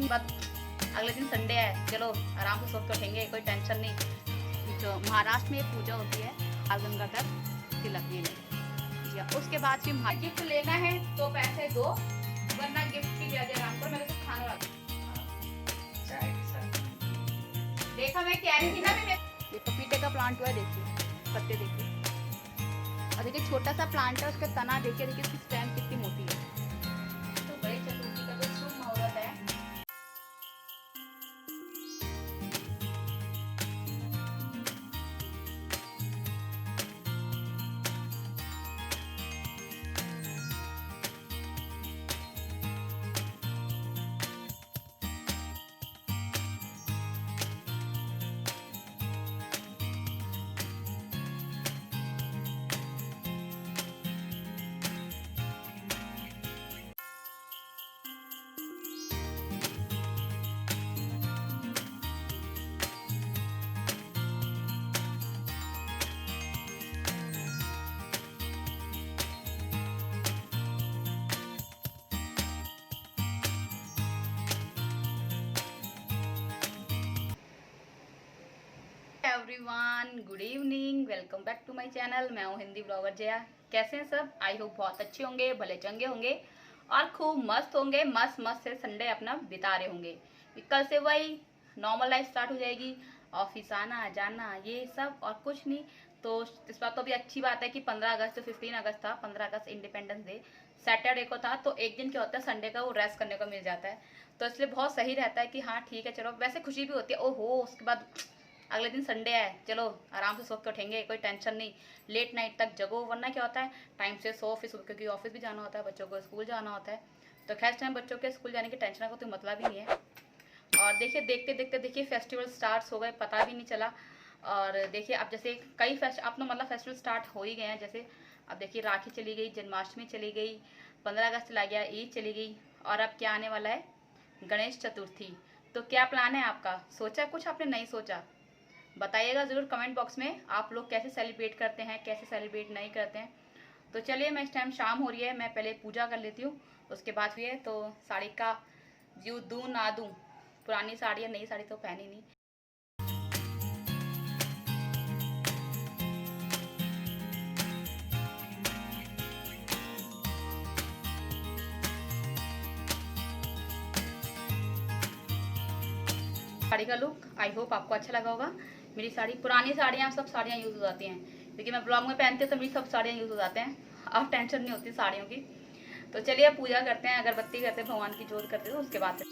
उसके बाद अगले दिन संडे है, चलो आराम से सो के उठेंगे, कोई टेंशन नहीं। जो महाराष्ट्र में पूजा होती है बाल गंगाधर तिलक जी ने, उसके बाद फिर गिफ्ट लेना है तो पैसे दो, वरना गिफ्ट की जगह आराम पर मेरे को खाना रखा। देखा मैं कह रही थी ना, ये पपीते का प्लांट हुआ है, देखिए पत्ते देखिए, और देखिए छोटा सा प्लांट है, उसका तना देखिए, देखिए इसकी स्टेम कितनी मोटी है। तो गणेश चतुर्थी का जो शुभ मुहूर्त है, everyone good evening, welcome back to my channel. मैं हूँ हिंदी ब्लॉगर जया। कैसे हैं सब? आई होप बहुत अच्छे होंगे, भले चंगे होंगे और खूब मस्त होंगे, मस्त मस्त से संडे अपना बिता रहे होंगे। कल से वही नॉर्मल लाइफ स्टार्ट हो जाएगी, ऑफिस आना जाना ये सब और कुछ नहीं। तो इस बात तो भी अच्छी बात है कि 15 अगस्त 15 अगस्त था, 15 अगस्त इंडिपेंडेंस डे सैटरडे को था, तो एक दिन क्या होता है संडे का वो रेस्ट करने को मिल जाता है, तो इसलिए बहुत सही रहता है कि हाँ ठीक है चलो। वैसे खुशी भी होती है, ओहो उसके बाद अगले दिन संडे है, चलो आराम से सो के उठेंगे, कोई टेंशन नहीं, लेट नाइट तक जगो, वरना क्या होता है टाइम से सो, फिर क्योंकि ऑफिस भी जाना होता है, बच्चों को स्कूल जाना होता है। तो खैर टाइम बच्चों के स्कूल जाने की टेंशन का कोई मतलब ही नहीं है। और देखिए देखते देखते देखिए फेस्टिवल स्टार्ट हो गए, पता भी नहीं चला। और देखिए अब जैसे कई अपना मतलब फेस्टिवल स्टार्ट हो ही गए हैं। जैसे अब देखिए राखी चली गई, जन्माष्टमी चली गई, 15 अगस्त चला गया, ईद चली गई, और अब क्या आने वाला है गणेश चतुर्थी। तो क्या प्लान है आपका? सोचा कुछ आपने? नहीं सोचा? बताइएगा ज़रूर कमेंट बॉक्स में, आप लोग कैसे सेलिब्रेट करते हैं, कैसे सेलिब्रेट नहीं करते हैं। तो चलिए, मैं इस टाइम शाम हो रही है, मैं पहले पूजा कर लेती हूँ, उसके बाद भी है तो साड़ी का व्यू दूँ ना दूँ, पुरानी साड़ी है, नई साड़ी तो पहनी नहीं। साड़ी का लुक आई होप आपको अच्छा लगा होगा। मेरी साड़ी, पुरानी साड़ियाँ, सब साड़ियाँ यूज़ हो जाती हैं, क्योंकि मैं ब्लॉग में पहनती हूँ तो मेरी सब साड़ियाँ यूज़ हो जाते हैं, अब टेंशन नहीं होती साड़ियों की। तो चलिए पूजा करते हैं, अगरबत्ती करते हैं, भगवान की जोत करते हैं, तो उसके बाद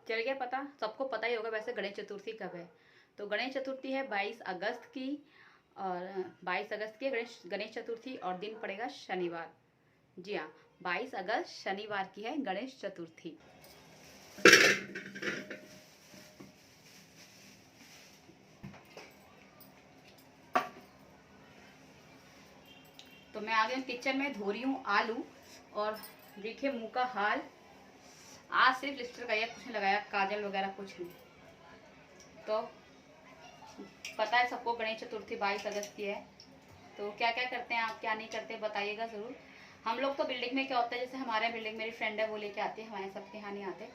चल गया पता, सबको पता ही होगा वैसे गणेश चतुर्थी कब है। तो गणेश चतुर्थी है 22 अगस्त की, और 22 अगस्त की गणेश गणेश चतुर्थी, और दिन पड़ेगा शनिवार। जी हाँ, 22 अगस्त शनिवार की है गणेश चतुर्थी। तो मैं आ गई किचन में, धो रही हूँ आलू, और देखिए मुंह का हाल, आज सिर्फ लिपस्टिक लगाया, कुछ नहीं लगाया, काजल वगैरह कुछ नहीं। तो पता है सबको गणेश चतुर्थी 22 अगस्त की है, तो क्या क्या करते हैं आप, क्या नहीं करते बताइएगा ज़रूर। हम लोग तो बिल्डिंग में क्या होता है, जैसे हमारे बिल्डिंग मेरी फ्रेंड है वो लेके आती है, हमारे सबके यहाँ नहीं आते,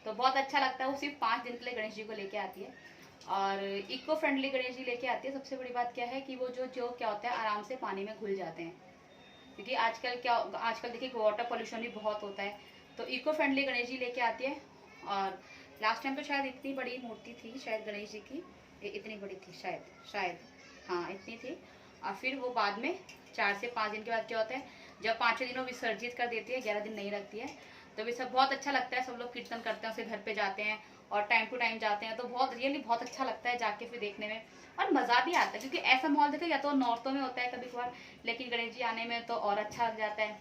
तो बहुत अच्छा लगता है। वो सिर्फ 5 दिन के लिए गणेश जी को लेके आती है, और इको फ्रेंडली गणेश जी लेके आती है। सबसे बड़ी बात क्या है कि वो जो क्या होता है आराम से पानी में घुल जाते हैं, क्योंकि आजकल देखिए वाटर पोल्यूशन भी बहुत होता है, तो इको फ्रेंडली गणेश जी लेके आती है। और लास्ट टाइम तो शायद इतनी बड़ी मूर्ति थी शायद गणेश जी की, इतनी बड़ी थी शायद हाँ इतनी थी। और फिर वो बाद में 4 से 5 दिन के बाद क्या होता है, जब 5वें दिन वो विसर्जित कर देती है, 11 दिन नहीं रखती है, तो भी सब बहुत अच्छा लगता है। सब लोग कीर्तन करते हैं, उसके घर पे जाते हैं, और टाइम टू टाइम जाते हैं तो बहुत रियली बहुत अच्छा लगता है जाके फिर देखने में, और मज़ा भी आता है क्योंकि ऐसा माहौल देखो या तो नॉर्थों में होता है कभी कभार, लेकिन गणेश जी आने में तो और अच्छा लग जाता है।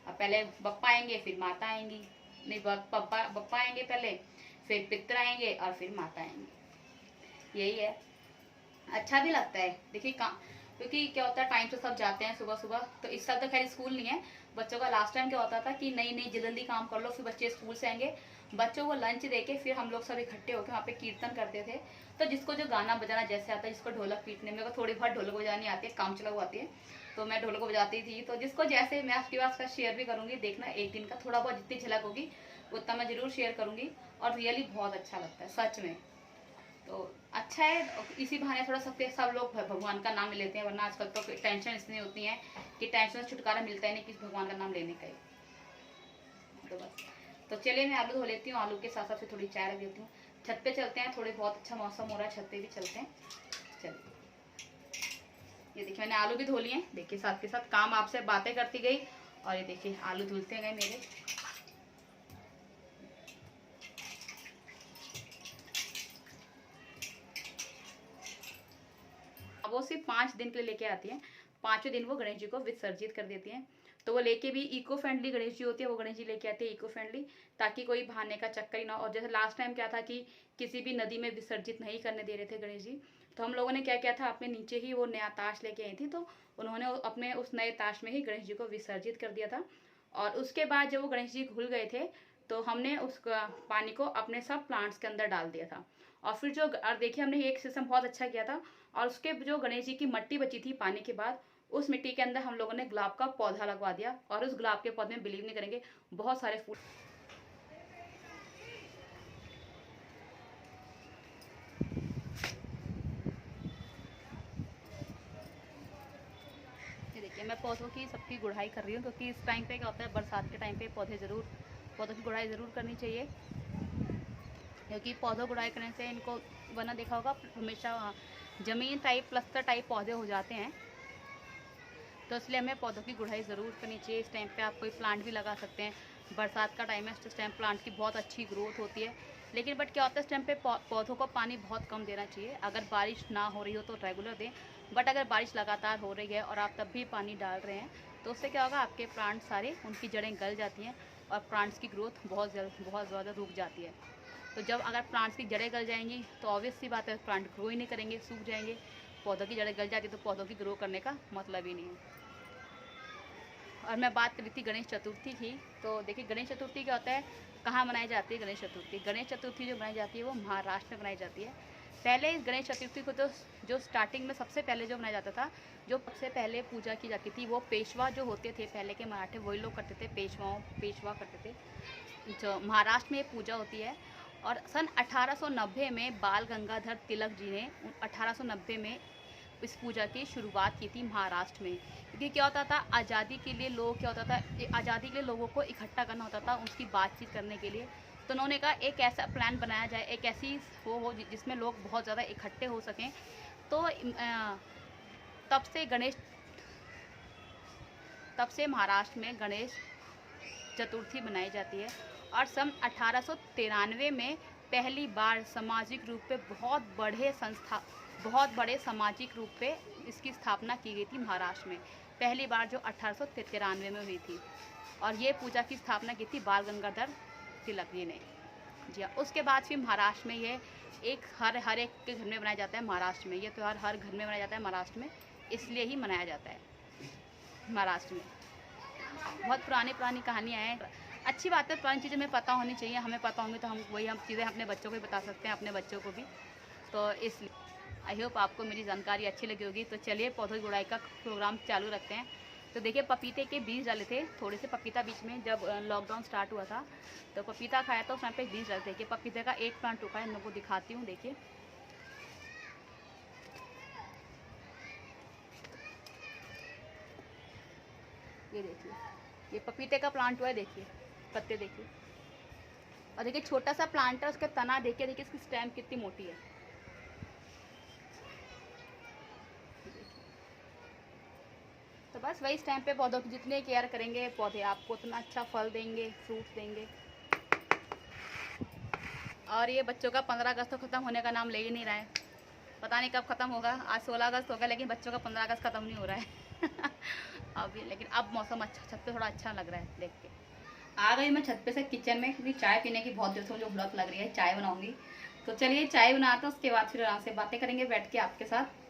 अब पहले बप्पा आएंगे फिर माता आएंगी, नहीं बप्पा बप्पा आएंगे पहले, फिर पितर आएंगे और फिर माता आएंगी, यही है। अच्छा भी लगता है देखिए क्योंकि क्या होता है टाइम से सब जाते हैं सुबह सुबह। तो इस साल तो खैर स्कूल नहीं है बच्चों का, लास्ट टाइम क्या होता था कि नहीं नहीं जल्दी काम कर लो फिर बच्चे स्कूल से आएंगे, बच्चों को लंच देके फिर हम लोग सब इकट्ठे होकर वहाँ पे कीर्तन करते थे। तो जिसको जो गाना बजाना जैसे आता है, जिसको ढोलक पीटने में थोड़ी बहुत ढोलक बजानी आती है, काम चलाऊ आती है, तो मैं ढोलक बजाती थी। तो जिसको जैसे मैं आपके पास शेयर भी करूँगी, देखना एक दिन का थोड़ा बहुत जितनी झलक होगी उतना मैं जरूर शेयर करूँगी, और रियली बहुत अच्छा लगता है सच में। तो अच्छा है, इसी बहाने थोड़ा सब लोग भगवान का नाम लेते हैं, वरना आजकल तो टेंशन इसलिए होती है कि टेंशन से छुटकारा मिलता ही नहीं किस भगवान का नाम लेने का ही। तो बस, तो चलिए मैं आलू धो लेती हूँ, आलू के साथ साथ थोड़ी चाय रख देती हूँ, छत पे चलते हैं, थोड़े बहुत अच्छा मौसम हो रहा है, छत पे भी चलते हैं। चलिए ये देखिए मैंने आलू भी धो लिए, देखिए साथ के साथ काम आपसे बातें करती गई, और ये देखिए आलू धुलते गए मेरे। वो सिर्फ 5 दिन के लिए लेके आती हैं, 5वें दिन वो गणेश जी को विसर्जित कर देती हैं। तो वो लेके भी इको फ्रेंडली गणेश जी होती है, वो गणेश जी लेके आते हैं इको फ्रेंडली, ताकि कोई बहाने का चक्कर ही ना। और जैसे लास्ट टाइम क्या था कि किसी भी नदी में विसर्जित नहीं करने दे रहे थे गणेश जी, तो हम लोगों ने क्या किया था, अपने नीचे ही वो नया ताश लेके आई थी, तो उन्होंने अपने उस नए ताश में ही गणेश जी को विसर्जित कर दिया था। और उसके बाद जब वो गणेश जी घुल गए थे, तो हमने उस पानी को अपने सब प्लांट्स के अंदर डाल दिया था। और फिर जो, और देखिए हमने एक सिस्टम बहुत अच्छा किया था, और उसके जो गणेश जी की मिट्टी बची थी पानी के बाद, उस मिट्टी के अंदर हम लोगों ने गुलाब का पौधा लगवा दिया, और उस गुलाब के पौधे में बिलीव नहीं करेंगे बहुत सारे फूल। ये देखिए मैं पौधों की सबकी गुड़ाई कर रही हूँ, क्योंकि इस टाइम पे क्या होता है, बरसात के टाइम पे पौधों की गुड़ाई ज़रूर करनी चाहिए, क्योंकि पौधों गुड़ाई करने से इनको, वरना देखा होगा हमेशा ज़मीन टाइप प्लस्तर टाइप पौधे हो जाते हैं, तो इसलिए हमें पौधों की गुड़ाई ज़रूर करनी चाहिए। इस टाइम पे आप कोई प्लांट भी लगा सकते हैं, बरसात का टाइम है, इस टाइम प्लांट की बहुत अच्छी ग्रोथ होती है। लेकिन बट क्या होता है इस टाइम पे पौधों को पानी बहुत कम देना चाहिए। अगर बारिश ना हो रही हो तो रेगुलर दें, बट अगर बारिश लगातार हो रही है और आप तब भी पानी डाल रहे हैं, तो उससे क्या होगा, आपके प्लांट सारे, उनकी जड़ें गल जाती हैं और प्लांट्स की ग्रोथ बहुत ज़्यादा रुक जाती है। तो जब अगर प्लांट्स की जड़ें गल जाएंगी तो ऑब्वियस सी बात है, प्लांट ग्रो ही नहीं करेंगे, सूख जाएंगे। पौधों की जड़ें गल जाती तो पौधों की ग्रो करने का मतलब ही नहीं है। और मैं बात करी थी गणेश चतुर्थी की, तो देखिए गणेश चतुर्थी क्या होता है, कहाँ मनाई जाती है गणेश चतुर्थी। गणेश चतुर्थी जो मनाई जाती है वो महाराष्ट्र में मनाई जाती है। पहले इस गणेश चतुर्थी को तो जो स्टार्टिंग में सबसे पहले जो मनाया जाता था, जो सबसे पहले पूजा की जाती थी, वो पेशवा जो होते थे पहले के मराठे, वही लोग करते थे, पेशवा करते थे, जो महाराष्ट्र में ये पूजा होती है। और सन 1890 में बाल गंगाधर तिलक जी ने 1890 में इस पूजा की शुरुआत की थी महाराष्ट्र में। क्योंकि क्या होता था, आज़ादी के लिए लोग, क्या होता था, आज़ादी के लिए लोगों को इकट्ठा करना होता था उसकी बातचीत करने के लिए। तो उन्होंने कहा एक ऐसा प्लान बनाया जाए, एक ऐसी वो हो जिसमें लोग बहुत ज़्यादा इकट्ठे हो सकें। तो तब से महाराष्ट्र में गणेश चतुर्थी मनाई जाती है। और सन 1893 में पहली बार सामाजिक रूप पे बहुत बड़े सामाजिक रूप पे इसकी स्थापना की गई थी महाराष्ट्र में, पहली बार जो 1893 में हुई थी। और ये पूजा की स्थापना की थी बाल गंगाधर तिलक जी ने। जी हाँ, उसके बाद फिर महाराष्ट्र में ये एक हर एक के घर में मनाया जाता है। महाराष्ट्र में ये त्यौहार हर घर में मनाया जाता है, महाराष्ट्र में इसलिए ही मनाया जाता है महाराष्ट्र में। बहुत पुरानी कहानियाँ हैं, अच्छी बात है, पुरानी चीज़ें हमें पता होनी चाहिए, हमें पता होंगी तो हम चीज़ें अपने बच्चों को भी बता सकते हैं, अपने बच्चों को भी। तो इसलिए आई होप आपको मेरी जानकारी अच्छी लगी होगी। तो चलिए पौधों की गुड़ाई का प्रोग्राम चालू रखते हैं। तो देखिए पपीते के बीज डाले थे, थोड़े से पपीता बीच में जब लॉकडाउन स्टार्ट हुआ था तो पपीता खाया था, उस टाइम पे बीज डाले। देखिए पपीते का एक प्लांट उगा है, मैं आपको दिखाती हूँ। देखिए ये देखिए, ये पपीते का प्लांट हुआ है, देखिए पत्ते देखिए, और देखिए छोटा सा प्लांट है, उसका तना देखिए इसकी स्टेम कितनी मोटी है। तो बस वही इस टाइम पे पौधों की जितने केयर करेंगे पौधे आपको उतना अच्छा फल देंगे, फ्रूट्स देंगे। और ये बच्चों का 15 अगस्त तो ख़त्म होने का नाम ले ही नहीं रहा है। पता नहीं कब ख़त्म होगा। आज 16 अगस्त हो गया लेकिन बच्चों का 15 अगस्त ख़त्म नहीं हो रहा है। अभी लेकिन अब मौसम अच्छा, छत पे थोड़ा अच्छा लग रहा है देख के। आ गई मैं छत पे से किचन में, क्योंकि चाय पीने की बहुत देर से मुझे भूख लग रही है, चाय बनाऊंगी। तो चलिए चाय बनाते हैं, उसके बाद फिर आराम से बातें करेंगे बैठ के आपके साथ।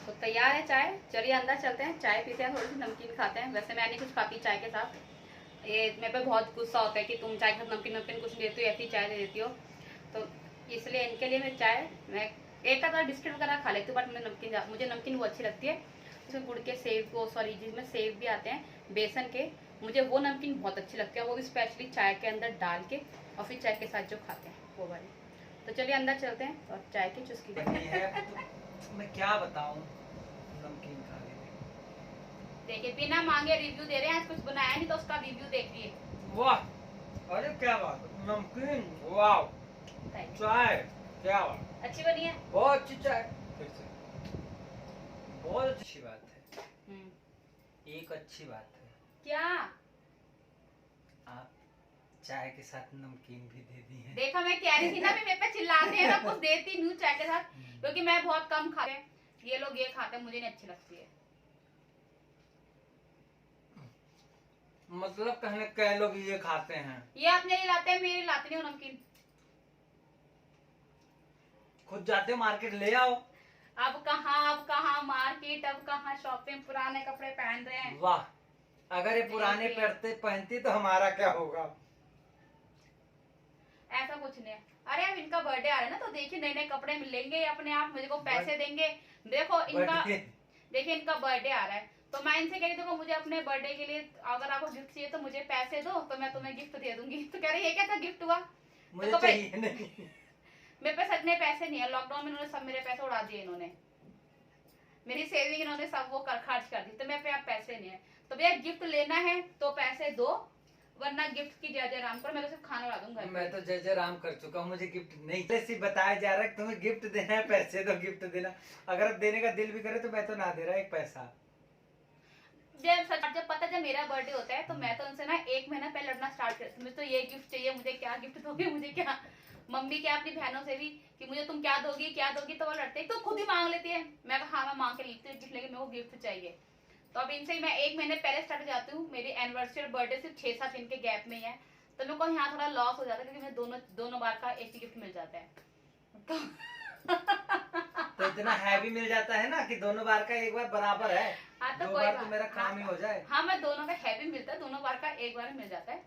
तो तैयार है चाय, चलिए अंदर चलते हैं, चाय पीते हैं, थोड़ी सी नमकीन खाते हैं। वैसे मैं नहीं कुछ खाती चाय के साथ, ये मेरे पे बहुत गुस्सा होता है कि तुम चाय के साथ नमकीन नमकीन कुछ देती हो, ऐसी चाय दे देती हो। तो इसलिए इनके लिए मैं चाय, मैं एक आधा बिस्किट वगैरह खा लेती हूँ, बट मुझे नमकीन वो अच्छी लगती है। उसमें गुड़ के सेव को, सॉरी जिसमें सेव भी आते हैं बेसन के, मुझे वो नमकीन बहुत अच्छी लगती है, वो भी स्पेशली चाय के अंदर डाल के और फिर चाय के साथ जो खाते हैं वो वाली। तो चलिए अंदर चलते हैं और चाय की चुस्की देते हैं। तो मैं क्या बताऊं, नमकीन खा ले। देखिए बिना मांगे रिव्यू दे रहे हैं, आज कुछ बनाया नहीं तो उसका रिव्यू देखिए। वाह, अरे क्या बात, नमकीन, वाह, चाय, क्या बात, अच्छी बनी है, बहुत अच्छी चाय, फिर से बहुत अच्छी बात है। एक अच्छी बात है, क्या आप चाय के साथ नमकीन भी दे दी है। देखा, मैं कह रही थी ना, भी मेरे पे चिल्लाते हैं ना, कुछ देती नहीं चाय के साथ, क्योंकि मैं बहुत कम खाते हैं, ये लोग ये खाते हैं, मुझे नहीं अच्छी लगती है। मतलब कहने कई लोग ये खाते हैं, ये अपने लिए लाते हैं, मेरे लिए लाते नहीं हो नमकीन। खुद जाते मार्केट ले आओ। अब कहाँ मार्केट, अब कहाँ शॉपिंग, पुराने कपड़े पहन रहे हैं। वाह, अगर ये पुराने पहनती तो हमारा क्या होगा। ऐसा कुछ नहीं है। अरे अब इनका बर्थडे आ रहा है ना, तो देखिए नए नए कपड़े मिलेंगे अपने आप, मुझे को पैसे देंगे। देखो इनका, देखिए इनका बर्थडे आ रहा है, तो मैं इनसे कह रही देखो मुझे अपने बर्थडे के लिए अगर आपको गिफ्ट चाहिए तो मुझे पैसे दो, तो मैं तुम्हें गिफ्ट दे दूंगी। तो कह रही ये कैसा गिफ्ट हुआ, मुझे तो चाहिए नहीं। मेरे पे सच में पैसे नहीं है, लॉकडाउन में इन्होंने सब मेरे पैसे उड़ा दिए, इन्होंने मेरी सेविंग इन्होंने सब वो खर्च कर दी, तो मेरे पे अब पैसे नहीं है। तो भैया गिफ्ट लेना है तो पैसे दो, वरना गिफ्ट की जय जय राम करो, मैं तो सिर्फ खाना उड़ा दूंगा। मैं तो जय जय राम कर चुका हूँ, मुझे गिफ्ट नहीं, जैसे बताया जा रहा है तुम्हें गिफ्ट देना है, पैसे दो, गिफ्ट देना। अगर देने का दिल भी करे तो मैं तो ना दे रहा एक पैसा। जब पता जब मेरा बर्थडे होता है तो मैं तो उनसे ना 1 महीना पहले लड़ना स्टार्ट करती हूँ, तो ये गिफ्ट चाहिए मुझे, क्या गिफ्ट दोगे मुझे, क्या मम्मी क्या अपनी बहनों से भी कि मुझे तुम क्या दोगी क्या दोगी, तो वो लड़ते तो खुद ही मांग लेती है। मैं कहा हाँ मैं मांग के लेती हूँ गिफ्ट, लेकिन मेरे को गिफ्ट चाहिए। तो अब इनसे मैं 1 महीने पहले स्टार्ट हो जाती हूँ, मेरी एनिवर्सरी और बर्थडे सिर्फ 6-7 दिन के गैप में ही है, तो मेरे को यहाँ थोड़ा लॉस हो जाता है, क्योंकि मुझे दोनों बार का एक ही गिफ्ट मिल जाता है। तो इतना हैवी मिल जाता है ना कि दोनों बार का एक बार बराबर है। हाँ तो दो कोई बार बात, तो मेरा काम ही हो जाए। हाँ मैं दोनों का हैवी मिलता है, दोनों बार का एक बार मिल जाता है,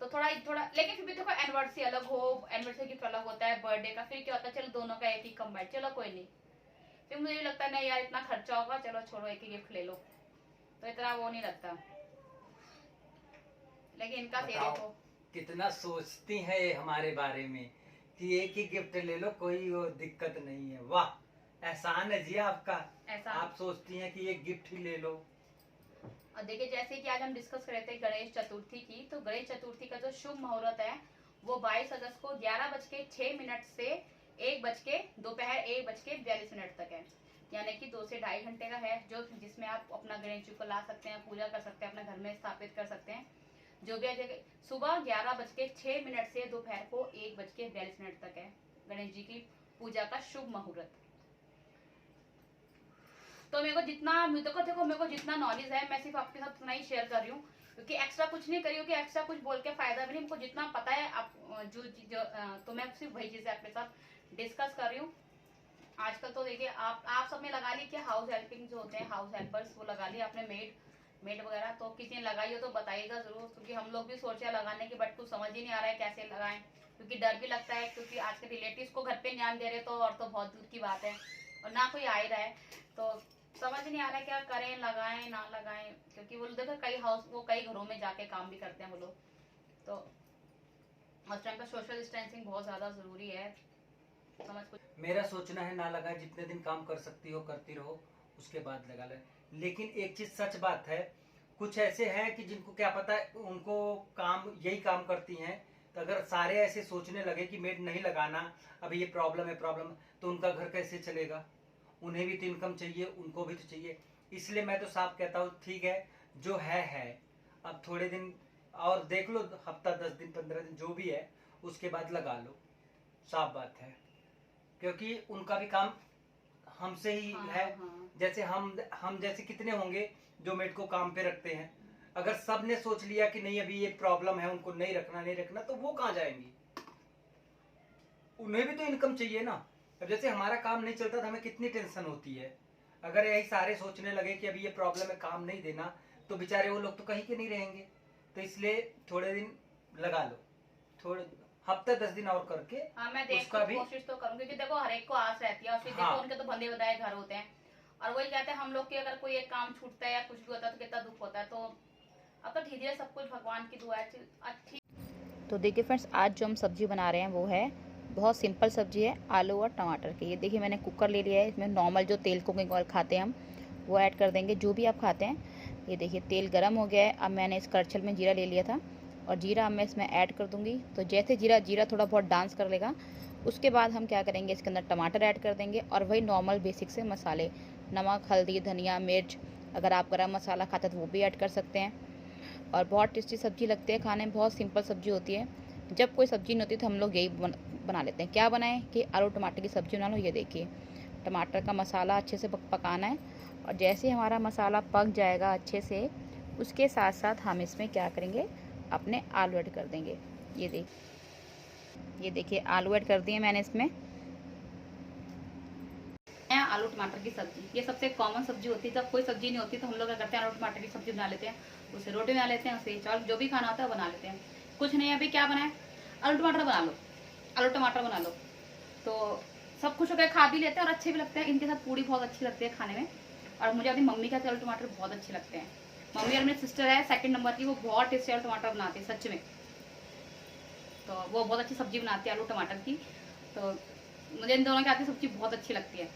तो थोड़ा लेकिन फिर भी देखो एनिवर्सरी अलग हो, एनिवर्सरी गिफ्ट अलग होता है, बर्थडे का फिर क्या होता है, चलो दोनों का एक ही कंबाइंड, चलो कोई नहीं। फिर मुझे लगता है नहीं यार इतना खर्चा होगा, चलो छोड़ो एक ही गिफ्ट ले लो, तो इतना वो नहीं लगता। लेकिन इनका देखो कितना सोचती है ये हमारे बारे में कि एक ही गिफ्ट ले लो, कोई वो दिक्कत नहीं है। वाह, एहसान है जी आपका, आप सोचती हैं कि एक गिफ्ट ही ले लो। और देखिए जैसे कि आज हम डिस्कस कर रहे थे गणेश चतुर्थी की, तो गणेश चतुर्थी का जो शुभ मुहूर्त है वो 22 अगस्त को 11:06 से दोपहर 1:42 तक है, यानी कि 2 से 2.5 घंटे का है, जो जिसमें आप अपना गणेश जी को ला सकते हैं, पूजा कर सकते हैं, अपना घर में स्थापित कर सकते हैं, जो भी है। सुबह 11:06 से दोपहर को 1:42 तक है गणेश जी की पूजा का शुभ मुहूर्त। तो मेरे को जितना नॉलेज है मैं सिर्फ आपके साथ उतना ही शेयर कर रही हूँ, क्योंकि एक्स्ट्रा कुछ नहीं करी, क्योंकि एक्स्ट्रा कुछ बोल के फायदा भी नहीं, हमको जितना पता है आप जो तो मैं सिर्फ वही चीजें आपके साथ डिस्कस कर रही हूँ। आजकल तो देखिए आप सबने लगा ली कि हाउस हेल्पिंग जो होते हैं, हाउस हेल्पर्स, वो लगा ली आपने, मेड वगैरह। तो किसी ने लगाई हो तो बताइएगा जरूर, क्योंकि हम लोग भी सोचे हैं लगाने की, बट कुछ समझ ही नहीं आ रहा है कैसे लगाएं, क्योंकि डर भी लगता है, क्योंकि आज के रिलेटिव्स को घर पे ध्यान दे रहे तो और तो बहुत दूर की बात है, और ना कोई आ ही रहा है, तो समझ नहीं आ रहा है क्या करें, लगाएं ना लगाएं, क्योंकि वो देखो कई घरों में जाके काम भी करते हैं वो लोग, तो उस टाइम पर सोशल डिस्टेंसिंग बहुत ज्यादा जरूरी है। समझ कुछ मेरा सोचना है ना लगाए, जितने दिन काम कर सकती हो करती रहो, उसके बाद लगा ले। लेकिन एक चीज सच बात है, कुछ ऐसे हैं कि जिनको क्या पता है, उनको काम यही काम करती हैं, तो अगर सारे ऐसे सोचने लगे कि मेड नहीं लगाना, अभी ये प्रॉब्लम है, तो उनका घर कैसे चलेगा? उन्हें भी तो इनकम चाहिए, उनको भी तो चाहिए। इसलिए मैं तो साफ कहता हूँ, ठीक है जो है, अब थोड़े दिन और देख लो, हफ्ता 10 दिन 15 दिन जो भी है, उसके बाद लगा लो, साफ बात है। क्योंकि उनका भी काम हमसे ही है। जैसे हम जैसे कितने होंगे जो मेड को काम पे रखते हैं, अगर सब ने सोच लिया कि नहीं अभी ये प्रॉब्लम है, उनको नहीं रखना, तो वो कहाँ जाएंगी? उन्हें भी तो इनकम चाहिए ना। अब जैसे हमारा काम नहीं चलता तो हमें कितनी टेंशन होती है, अगर यही सारे सोचने लगे कि अभी ये प्रॉब्लम है, काम नहीं देना, तो बेचारे वो लोग तो कहीं के नहीं रहेंगे। तो इसलिए थोड़े दिन लगा लो, थोड़े हफ्ता 10 दिन और करके। हाँ, मैं उसका भी कोशिश तो करूंगी, क्योंकि देखो हर एक को आस रहती है, और फिर देखो उनके तो बंधे बनाए घर होते हैं, और वही कहते हैं हम लोग कि अगर कोई एक काम छूटता है या कुछ भी होता है तो कितना दुख होता है। तो अब तो धीरे सब कुछ भगवान की दुआ है, अच्छी। तो देखिए फ्रेंड्स, आज जो हम सब्जी बना रहे हैं वो है बहुत सिंपल सब्जी है, आलू और टमाटर की। ये देखिए मैंने कुकर ले लिया है, इसमें नॉर्मल जो तेल कुकिंग ऑयल खाते हैं हम वो ऐड कर देंगे, जो भी आप खाते हैं। ये देखिए तेल गर्म हो गया है। अब मैंने इस कड़छल में जीरा ले लिया था, और जीरा अब मैं इसमें ऐड कर दूंगी। तो जैसे जीरा थोड़ा बहुत डांस कर लेगा, उसके बाद हम क्या करेंगे, इसके अंदर टमाटर ऐड कर देंगे, और वही नॉर्मल बेसिक से मसाले, नमक, हल्दी, धनिया, मिर्च, अगर आप गरम मसाला खाते हैं तो वो भी ऐड कर सकते हैं। और बहुत टेस्टी सब्जी लगती है खाने में, बहुत सिंपल सब्जी होती है। जब कोई सब्जी नहीं होती तो हम लोग यही बना लेते हैं। क्या बनाएं कि आलू टमाटर की सब्जी बना लो। ये देखिए टमाटर का मसाला अच्छे से पकाना है, और जैसे हमारा मसाला पक जाएगा अच्छे से, उसके साथ साथ हम इसमें क्या करेंगे, अपने आलू ऐड कर देंगे। ये देखिए आलू ऐड कर दिए मैंने इसमें। आलू टमाटर की सब्जी, ये सबसे कॉमन सब्जी होती है। जब कोई सब्जी नहीं होती तो हम लोग क्या करते हैं, आलू टमाटर की सब्जी बना लेते हैं, उसे रोटी बना लेते हैं, उसे चावल, जो भी खाना होता है बना लेते हैं। कुछ नहीं, अभी क्या बनाए, आलू टमाटर बना लो, आलू टमाटर बना लो, तो सब खुश होकर खा भी लेते हैं और अच्छे भी लगते हैं। इनके साथ पूड़ी बहुत अच्छी लगती है खाने में, और मुझे अपनी मम्मी का आलू टमाटर बहुत अच्छे लगते हैं। मम्मी और मेरी सिस्टर है 2nd नंबर की, वो बहुत टेस्टी आलू टमाटर बनाती है सच में, तो वो बहुत अच्छी सब्जी बनाती है आलू टमाटर की। तो मुझे इन दोनों की आती सब्जी बहुत अच्छी लगती है।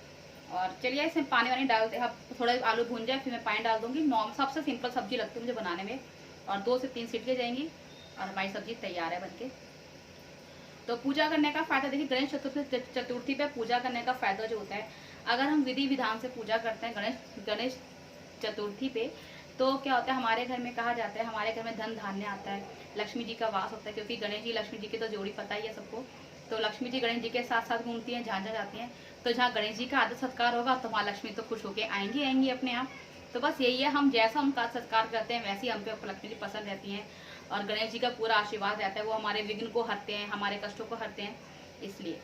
और चलिए इसमें पानी वानी डालते हैं, थोड़ा आलू भून जाए फिर मैं पानी डाल दूंगी। सबसे सिंपल सब्जी लगती है मुझे बनाने में, और 2 से 3 सीटी जाएंगी और हमारी सब्जी तैयार है बनके। तो पूजा करने का फायदा देखिए, गणेश चतुर्थी पे पूजा करने का फायदा जो होता है, अगर हम विधि विधान से पूजा करते हैं गणेश चतुर्थी पे, तो क्या होता है, हमारे घर में कहा जाता है, हमारे घर में धन धान्य आता है, लक्ष्मी जी का वास होता है, क्योंकि गणेश जी लक्ष्मी जी की तो जोड़ी पता ही है सबको। तो लक्ष्मी जी गणेश जी के साथ साथ घूमती हैं, जहाँ जाती हैं, तो जहाँ गणेश जी का आदर सत्कार होगा तो वहाँ लक्ष्मी तो खुश होके आएंगी अपने आप। तो बस यही है, हम जैसा उनका सत्कार करते हैं वैसे ही हम पे लक्ष्मी जी पसंद रहती हैं, और गणेश जी का पूरा आशीर्वाद रहता है, वो हमारे विघ्न को हरते हैं, हमारे कष्टों को हरते हैं। इसलिए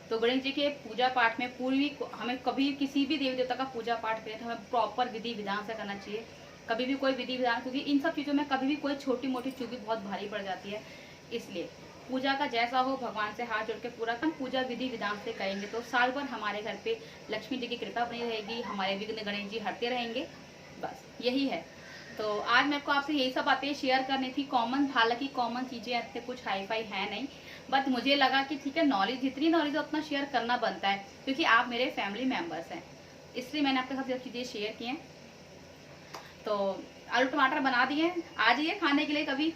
तो गणेश जी के पूजा पाठ में पूरी, हमें कभी किसी भी देवी देवता का पूजा पाठ करें तो हमें प्रॉपर विधि विधान से करना चाहिए। कभी भी कोई विधि विधान, क्योंकि इन सब चीज़ों में कभी भी कोई छोटी मोटी चूक भी बहुत भारी पड़ जाती है। इसलिए पूजा का जैसा हो, भगवान से हाथ जोड़ के पूरा हम पूजा विधि विधान से करेंगे तो साल भर हमारे घर पे लक्ष्मी जी की कृपा बनी रहेगी, हमारे विघ्न गणेश जी हरते रहेंगे। बस यही है। तो आज मेरे को आपसे यही सब बातें शेयर करनी थी, कॉमन, हालांकि कॉमन चीज़ें ऐसे कुछ हाई फाई है नहीं, बट मुझे लगा कि ठीक है, नॉलेज जितनी नॉलेज है उतना शेयर करना बनता है, क्योंकि आप मेरे फैमिली मेम्बर्स हैं, इसलिए मैंने आपके साथ ये चीज़ें शेयर की हैं। तो आलू टमाटर बना दिए, आ जाइए खाने के लिए कभी।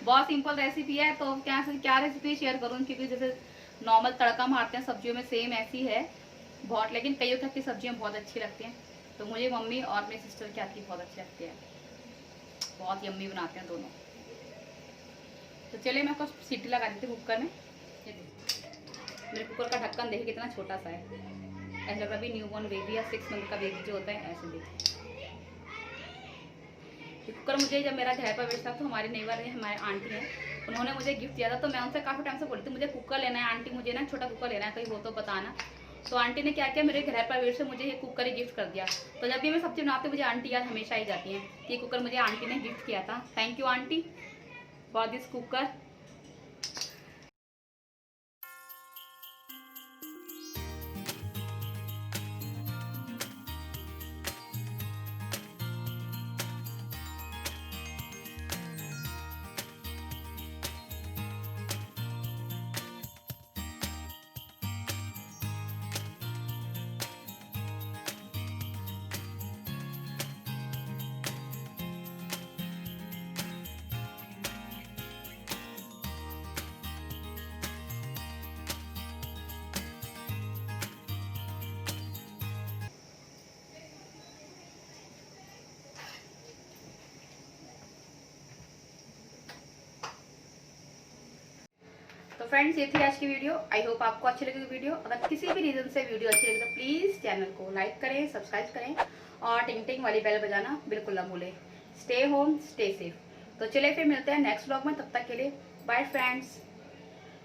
बहुत सिंपल रेसिपी है, तो क्या रेसिपी शेयर करूँ, क्योंकि जैसे नॉर्मल तड़का मारते हैं सब्जियों में, सेम ऐसी है बहुत, लेकिन कईयों तक की सब्जियाँ बहुत अच्छी लगती हैं। तो मुझे मम्मी और मेरी सिस्टर की हाथ की बहुत अच्छी लगती है, बहुत यम्मी बनाते हैं दोनों। तो चलिए मैं कुछ सीटी लगा देती हूँ कुकर में। मेरे कुकर का ढक्कन देखिए कितना छोटा सा है, ऐसा लग रहा भी न्यूबॉर्न बेबी या 6 मंथ का बेबी जो होता है ऐसे देखिए। ये कुकर मुझे जब मेरा घर प्रवेश था तो हमारे नेबर है, हमारे आंटी हैं, उन्होंने मुझे गिफ्ट दिया था। तो मैं उनसे काफ़ी टाइम से बोली थी मुझे कुकर लेना है आंटी, मुझे ना छोटा कुकर लेना है, कहीं वो तो बताना। तो आंटी ने क्या किया, मेरे घर प्रवेश से मुझे ये कुकर ही गिफ्ट कर दिया। तो जब भी मैं सब्जी बनाती हूँ मुझे आंटी याद हमेशा ही जाती है। ये कुकर मुझे आंटी ने गिफ्ट किया था। Thank you aunty for this cooker. तो फ्रेंड्स ये थी आज की वीडियो। आई होप आपको अच्छी लगी वीडियो। अगर किसी भी रीजन से वीडियो अच्छी लगी तो प्लीज़ चैनल को लाइक करें, सब्सक्राइब करें और टिंग टिंग वाली बेल बजाना बिल्कुल ना भूलें। Stay home, stay safe. तो चलिए फिर मिलते हैं नेक्स्ट व्लॉग में, तब तक के लिए बाय फ्रेंड्स।